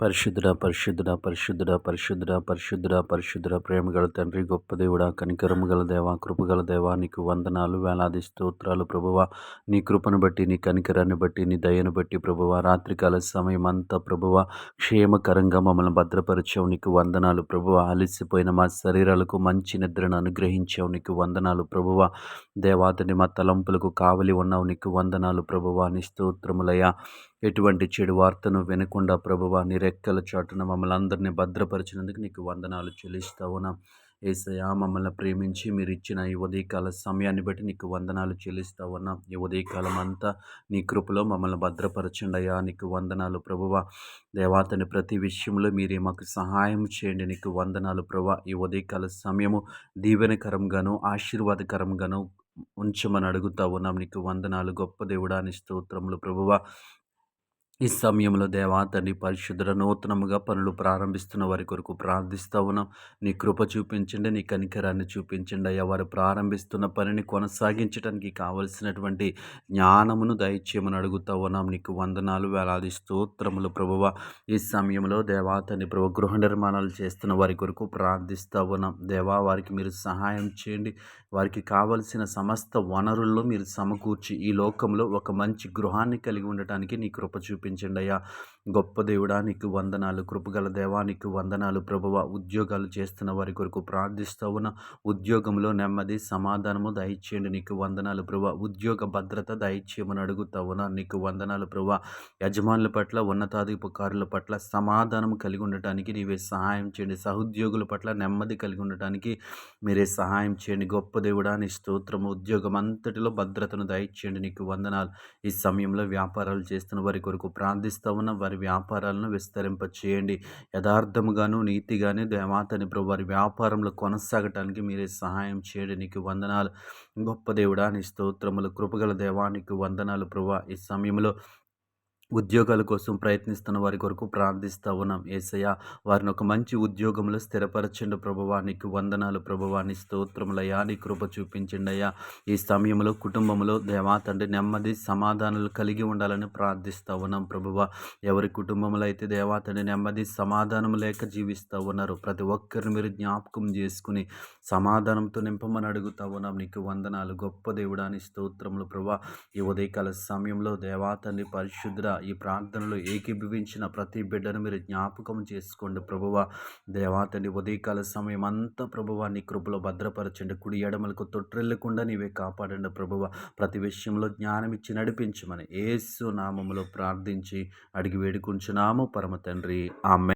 పరిశుద్ధుడా పరిశుద్ధుడా పరిశుద్ధుడా పరిశుద్ధుడా పరిశుద్ధుడా పరిశుద్ధుడా ప్రేమగల తండ్రి, గొప్ప దేవుడా, కనికరము గల దేవా, కృపగల దేవా, నీకు వందనాలు, వేలాది స్తోత్రాలు ప్రభువా. నీ కృపను బట్టి, నీ కనికరాన్ని బట్టి, నీ దయను బట్టి ప్రభువా, రాత్రికాల సమయం అంతా ప్రభువా క్షేమకరంగా మమ్మల్ని భద్రపరిచావు. నీకు వందనాలు ప్రభువా. అలసిపోయిన మా శరీరాలకు మంచి నిద్రను అనుగ్రహించావు. నీకు వందనాలు ప్రభువా. దేవాతని మా తలంపులకు కావలి ఉన్నావు. నీకు వందనాలు ప్రభువా. నీ స్తోత్రములయ్యా. ఎటువంటి చెడు వార్తను వినకుండా ప్రభువా, నీ రెక్కల చాటున మమ్మల్ని అందరినీ భద్రపరిచినందుకు నీకు వందనాలు చెల్లిస్తా ఉన్నాం. యేసయ్యా, మమ్మల్ని ప్రేమించి మీరు ఇచ్చిన ఈ ఉదయకాల సమయాన్ని బట్టి నీకు వందనాలు చెల్లిస్తా ఉన్నాం. ఈ ఉదయకాలం అంతా నీ కృపలో మమ్మల్ని భద్రపరచండి అయ్యా. నీకు వందనాలు ప్రభువా. దేవాతని ప్రతి విషయంలో మీరే మాకు సహాయం చేయండి. నీకు వందనాలు ప్రభువా. ఈ ఉదయకాల సమయము దీవెనకరంగాను ఆశీర్వాదకరంగాను ఉంచమని అడుగుతా ఉన్నాం. నీకు వందనాలు గొప్ప దేవుడా, నీ స్తోత్రములు ప్రభువా. ఈ సమయంలో దేవా తండ్రి పరిశుద్ధుల నూతనముగా పనులు ప్రారంభిస్తున్న వారి కొరకు ప్రార్థిస్తా ఉన్నాం. నీ కృప చూపించండి, నీ కనికరాన్ని చూపించండి అయ్యా. వారు ప్రారంభిస్తున్న పనిని కొనసాగించడానికి కావలసినటువంటి జ్ఞానమును దయచేయమని అడుగుతా ఉన్నాం. నీకు వందనాలు, వేలాది స్తోత్రములు ప్రభువా. ఈ సమయంలో దేవా తండ్రి ప్రభు గృహ నిర్మాణాలు చేస్తున్న వారి కొరకు ప్రార్థిస్తా ఉన్నాం. దేవా, వారికి మీరు సహాయం చేయండి. వారికి కావలసిన సమస్త వనరుల్లో మీరు సమకూర్చి ఈ లోకంలో ఒక మంచి గృహాన్ని కలిగి ఉండటానికి నీ కృప చూపించండి అయ్యా. గొప్ప దేవుడా, నీకు వందనాలు. కృపగల దేవా, నీకు వందనాలు ప్రభువా. ఉద్యోగాలు చేస్తున్న వారి కొరకు ప్రార్థిస్తూ ఉన్న ఉద్యోగంలో నెమ్మది సమాధానము దయచేయండి. నీకు వందనాలు ప్రభువా. ఉద్యోగ భద్రత దయచేయమని అడుగుతా ఉన్నా. నీకు వందనాలు ప్రభువా. యజమానుల పట్ల, ఉన్నతాధికారుల పట్ల సమాధానం కలిగి ఉండటానికి నీవే సహాయం చేయండి. సహోద్యోగుల పట్ల నెమ్మది కలిగి ఉండటానికి మీరే సహాయం చేయండి. గొప్ప దేవుడా, నీ స్తోత్రము. ఉద్యోగం అంతటిలో భద్రతను దయచేయండి. నీకు వందనాలు. ఈ సమయంలో వ్యాపారాలు చేస్తున్న వారి కొరకు ప్రార్థిస్తూ ఉన్న వారి వ్యాపారాలను విస్తరింప చేయండి. యథార్థముగాను నీతిగానే దేవాతని ప్రభు వారి వ్యాపారంలో కొనసాగటానికి మీరే సహాయం చేయండి. నీకు వందనాలు గొప్ప దేవుడా, నీ స్తోత్రములు. కృపగల దేవా, నీకు వందనాలు ప్రభు. ఈ సమయంలో ఉద్యోగాల కోసం ప్రయత్నిస్తున్న వారి కొరకు ప్రార్థిస్తూ ఉన్నాం. యేసయ్య, వారిని ఒక మంచి ఉద్యోగంలో స్థిరపరచండి ప్రభువా. నీకు వందనాలు ప్రభువా. నీ స్తోత్రములయ్యా. నీ కృప చూపించండి అయ్యా. ఈ సమయంలో కుటుంబంలో దేవా తండ్రి నెమ్మది సమాధానాలు కలిగి ఉండాలని ప్రార్థిస్తూ ఉన్నాం ప్రభువా. ఎవరి కుటుంబంలో అయితే దేవా తండ్రి నెమ్మది సమాధానం లేక జీవిస్తూ ఉన్నారు, ప్రతి ఒక్కరిని మీరు జ్ఞాపకం చేసుకుని సమాధానంతో నింపమని అడుగుతా ఉన్నాం. నీకు వందనాలు గొప్ప దేవుడా, నీ స్తోత్రములు ప్రభువా. ఈ ఉదయకాల సమయంలో దేవా తండ్రి పరిశుద్ధ ఈ ప్రార్థనలో ఏకీభవించిన ప్రతి బిడ్డను మీరు జ్ఞాపకం చేసుకోండి ప్రభువా. దేవా తండ్రి ఉదయకాల సమయం అంతా ప్రభువా నీ కృపలో భద్రపరచండి. కుడి ఎడమలకు తొట్టిల్లకుండా నీవే కాపాడండి ప్రభువా. ప్రతి విషయంలో జ్ఞానం ఇచ్చి నడిపించమని యేసు నామములో ప్రార్థించి అడిగి వేడుకుంటున్నాము పరమ తండ్రి. ఆమేన్.